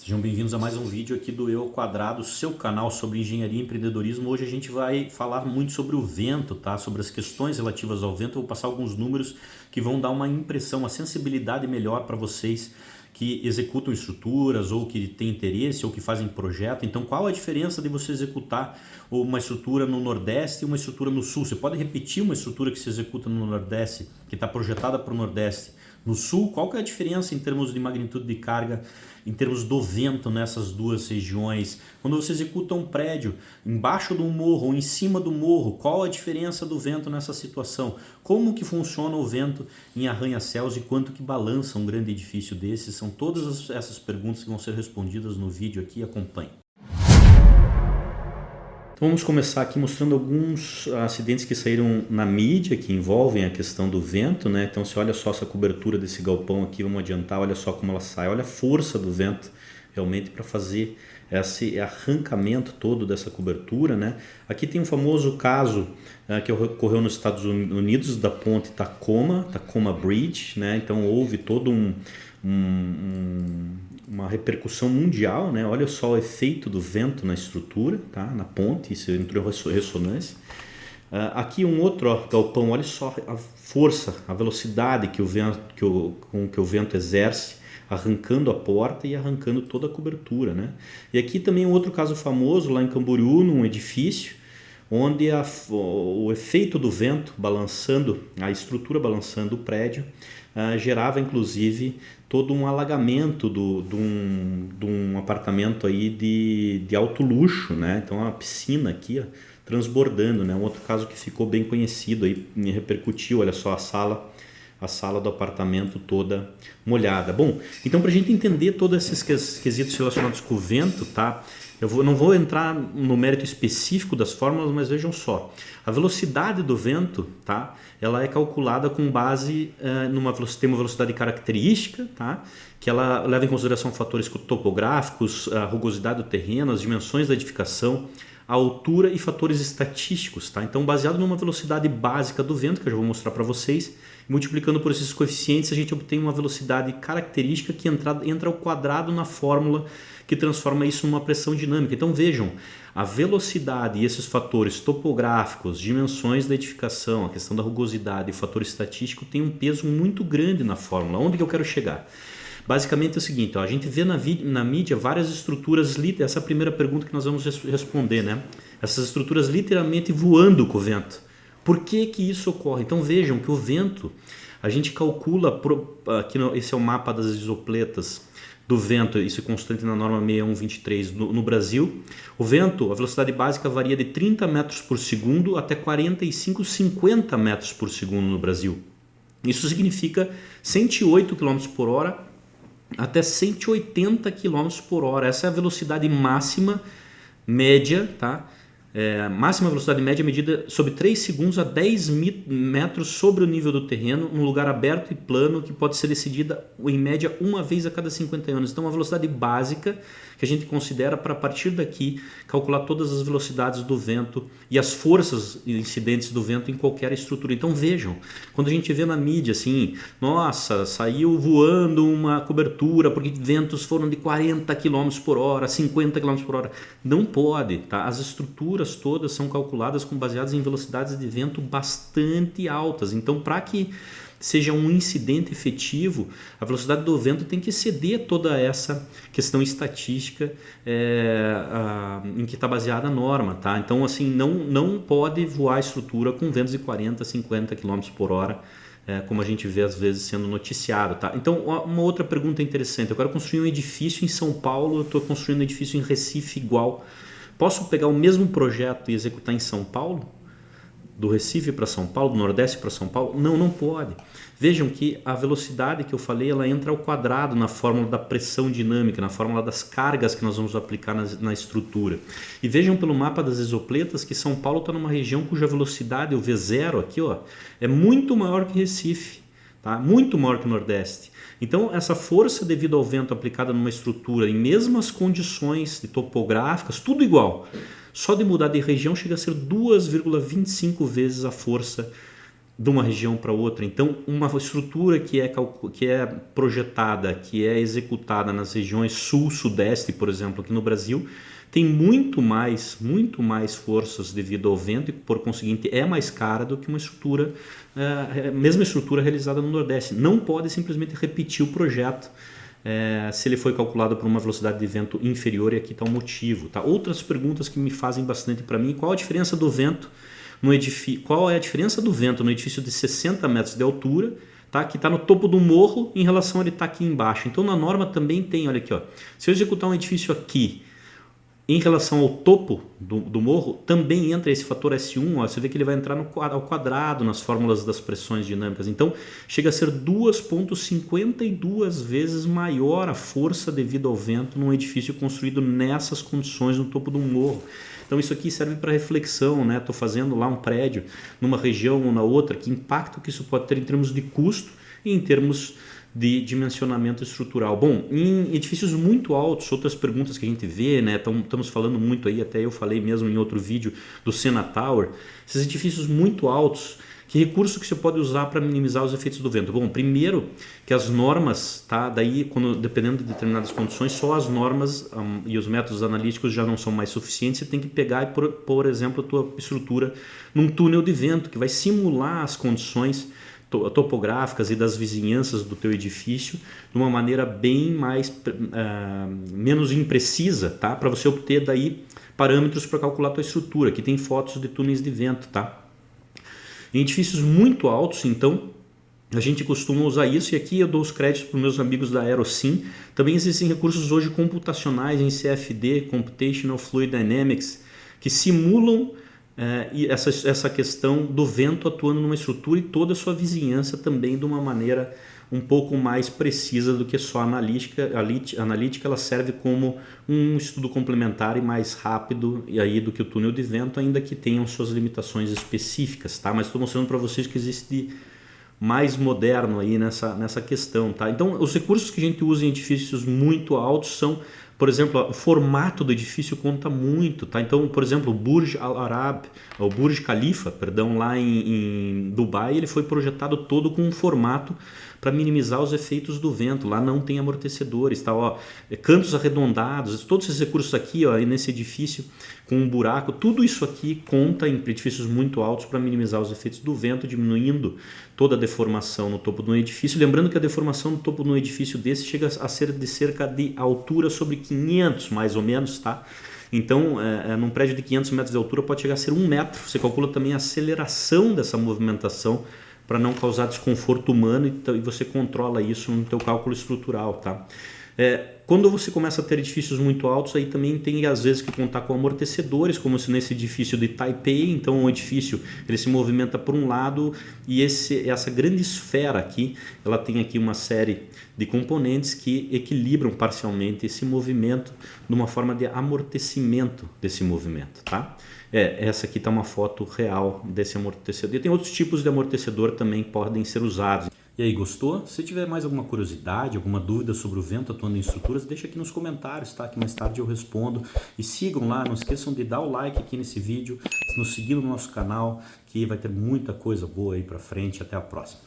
Sejam bem-vindos a mais um vídeo aqui do Eu ao Quadrado, seu canal sobre engenharia e empreendedorismo. Hoje a gente vai falar muito sobre o vento, tá? Sobre as questões relativas ao vento. Eu vou passar alguns números que vão dar uma impressão, uma sensibilidade melhor para vocês que executam estruturas ou que têm interesse ou que fazem projeto. Então, qual a diferença de você executar uma estrutura no Nordeste e uma estrutura no Sul? Você pode repetir uma estrutura que se executa no Nordeste, que está projetada para o Nordeste. No Sul, qual que é a diferença em termos de magnitude de carga, em termos do vento nessas duas regiões? Quando você executa um prédio embaixo do morro ou em cima do morro, qual a diferença do vento nessa situação? Como que funciona o vento em arranha-céus e quanto que balança um grande edifício desses? São todas essas perguntas que vão ser respondidas no vídeo aqui, acompanhe. Então vamos começar aqui mostrando alguns acidentes que saíram na mídia que envolvem a questão do vento, né? Então se olha só essa cobertura desse galpão aqui, vamos adiantar, olha só como ela sai, olha a força do vento realmente para fazer esse arrancamento todo dessa cobertura, né? Aqui tem um famoso caso que ocorreu nos Estados Unidos da ponte Tacoma Bridge, né? Então houve todo uma repercussão mundial, né? Olha só o efeito do vento na estrutura, tá? Na ponte, isso entrou em ressonância. Aqui um outro galpão, olha só a força, a velocidade que o vento, com que o vento exerce, arrancando a porta e arrancando toda a cobertura, né? E aqui também um outro caso famoso lá em Camboriú, num edifício, onde o efeito do vento balançando, a estrutura balançando o prédio, gerava inclusive todo um alagamento de um apartamento aí de alto luxo, né? Então a piscina aqui, ó, transbordando, né? Um outro caso que ficou bem conhecido aí, me repercutiu, olha só a sala do apartamento toda molhada. Bom, então para a gente entender todos esses quesitos relacionados com o vento, tá? Não vou entrar no mérito específico das fórmulas, mas vejam só. A velocidade do vento, tá? Ela é calculada com base tem uma velocidade característica, tá? Que ela leva em consideração fatores topográficos, a rugosidade do terreno, as dimensões da edificação, a altura e fatores estatísticos, tá? Então, baseado numa velocidade básica do vento, que eu já vou mostrar para vocês, multiplicando por esses coeficientes, a gente obtém uma velocidade característica que entra ao quadrado na fórmula que transforma isso numa pressão dinâmica. Então vejam, a velocidade e esses fatores topográficos, dimensões da edificação, a questão da rugosidade e o fator estatístico tem um peso muito grande na fórmula. Onde que eu quero chegar? Basicamente é o seguinte, ó, a gente vê na mídia várias estruturas, essa é a primeira pergunta que nós vamos responder, né? Essas estruturas literalmente voando com o vento. Por que que isso ocorre? Então vejam que o vento, a gente calcula, aqui esse é o mapa das isopletas do vento, isso é constante na norma 6123 no Brasil. O vento, a velocidade básica varia de 30 metros por segundo até 45, 50 metros por segundo no Brasil. Isso significa 108 km por hora até 180 km por hora. Essa é a velocidade máxima média, tá? Máxima velocidade média medida sobre 3 segundos a 10 metros sobre o nível do terreno, num lugar aberto e plano que pode ser decidida em média uma vez a cada 50 anos. Então, uma velocidade básica que a gente considera para, a partir daqui, calcular todas as velocidades do vento e as forças incidentes do vento em qualquer estrutura. Então vejam, quando a gente vê na mídia assim, nossa, saiu voando uma cobertura porque ventos foram de 40 km por hora, 50 km por hora. Não pode, tá? As estruturas todas são calculadas baseadas em velocidades de vento bastante altas. Então, para que seja um incidente efetivo, a velocidade do vento tem que exceder toda essa questão estatística em que está baseada a norma, tá? Então, assim, não pode voar a estrutura com ventos de 40, 50 km por hora, como a gente vê às vezes sendo noticiado, tá? Então, uma outra pergunta interessante, eu quero construir um edifício em São Paulo, eu estou construindo um edifício em Recife igual, posso pegar o mesmo projeto e executar em São Paulo? Do Recife para São Paulo, do Nordeste para São Paulo? Não pode. Vejam que a velocidade que eu falei, ela entra ao quadrado na fórmula da pressão dinâmica, na fórmula das cargas que nós vamos aplicar na estrutura. E vejam pelo mapa das isopletas que São Paulo está numa região cuja velocidade, o V0 aqui, ó, é muito maior que Recife, tá? Muito maior que o Nordeste. Então, essa força devido ao vento aplicada numa estrutura em mesmas condições topográficas, tudo igual, só de mudar de região chega a ser 2,25 vezes a força de uma região para outra. Então, uma estrutura que é projetada, que é executada nas regiões sul, sudeste, por exemplo, aqui no Brasil, tem muito mais forças devido ao vento e, por conseguinte, é mais cara do que uma estrutura, mesma estrutura realizada no Nordeste. Não pode simplesmente repetir o projeto se ele foi calculado por uma velocidade de vento inferior, e aqui está o motivo. Tá? Outras perguntas que me fazem bastante para mim: qual a diferença do vento no edifício? Qual é a diferença do vento no edifício de 60 metros de altura, tá? Que está no topo do morro, em relação a ele estar aqui embaixo? Então, na norma também tem, olha aqui, ó, se eu executar um edifício aqui em relação ao topo do morro, também entra esse fator S1, ó, você vê que ele vai entrar ao quadrado nas fórmulas das pressões dinâmicas. Então, chega a ser 2,52 vezes maior a força devido ao vento num edifício construído nessas condições no topo do morro. Então, isso aqui serve para reflexão, né? Estou fazendo lá um prédio numa região ou na outra, que impacto que isso pode ter em termos de custo e em termos de dimensionamento estrutural. Bom, em edifícios muito altos, outras perguntas que a gente vê, né? Estamos falando muito aí, até eu falei mesmo em outro vídeo do Sena Tower, esses edifícios muito altos, que recurso que você pode usar para minimizar os efeitos do vento? Bom, primeiro que as normas, tá? Daí, dependendo de determinadas condições, só as normas e os métodos analíticos já não são mais suficientes. Você tem que pegar e, por exemplo, a tua estrutura num túnel de vento, que vai simular as condições topográficas e das vizinhanças do teu edifício de uma maneira bem mais menos imprecisa, tá? Para você obter daí parâmetros para calcular a tua estrutura. Aqui tem fotos de túneis de vento, tá? Em edifícios muito altos, então, a gente costuma usar isso, e aqui eu dou os créditos para os meus amigos da AeroSim. Também existem recursos hoje computacionais em CFD, Computational Fluid Dynamics, que simulam essa questão do vento atuando numa estrutura e toda a sua vizinhança também de uma maneira um pouco mais precisa do que só analítica. A analítica ela serve como um estudo complementar e mais rápido e aí do que o túnel de vento, ainda que tenham suas limitações específicas, tá? Mas estou mostrando para vocês que existe mais moderno aí nessa questão, tá? Então, os recursos que a gente usa em edifícios muito altos são, por exemplo, o formato do edifício conta muito, tá? Então, por exemplo, o Burj Al Arab, o Burj Khalifa, perdão, lá em Dubai, ele foi projetado todo com um formato para minimizar os efeitos do vento. Lá não tem amortecedores, tá? Ó, cantos arredondados, todos esses recursos aqui, ó, nesse edifício com um buraco, tudo isso aqui conta em edifícios muito altos para minimizar os efeitos do vento, diminuindo toda a deformação no topo do edifício. Lembrando que a deformação no topo de um edifício desse chega a ser de cerca de altura sobre 500, mais ou menos, tá? Então, num prédio de 500 metros de altura pode chegar a ser 1 metro. Você calcula também a aceleração dessa movimentação para não causar desconforto humano, e você controla isso no teu cálculo estrutural, tá? Quando você começa a ter edifícios muito altos, aí também tem às vezes que contar com amortecedores, como se nesse edifício de Taipei. Então o edifício ele se movimenta por um lado, e essa grande esfera aqui, ela tem aqui uma série de componentes que equilibram parcialmente esse movimento de uma forma de amortecimento desse movimento, tá? Essa aqui está uma foto real desse amortecedor. E tem outros tipos de amortecedor também que podem ser usados. E aí, gostou? Se tiver mais alguma curiosidade, alguma dúvida sobre o vento atuando em estruturas, deixa aqui nos comentários, tá? Que mais tarde eu respondo. E sigam lá, não esqueçam de dar o like aqui nesse vídeo, nos seguir no nosso canal, que vai ter muita coisa boa aí pra frente. Até a próxima.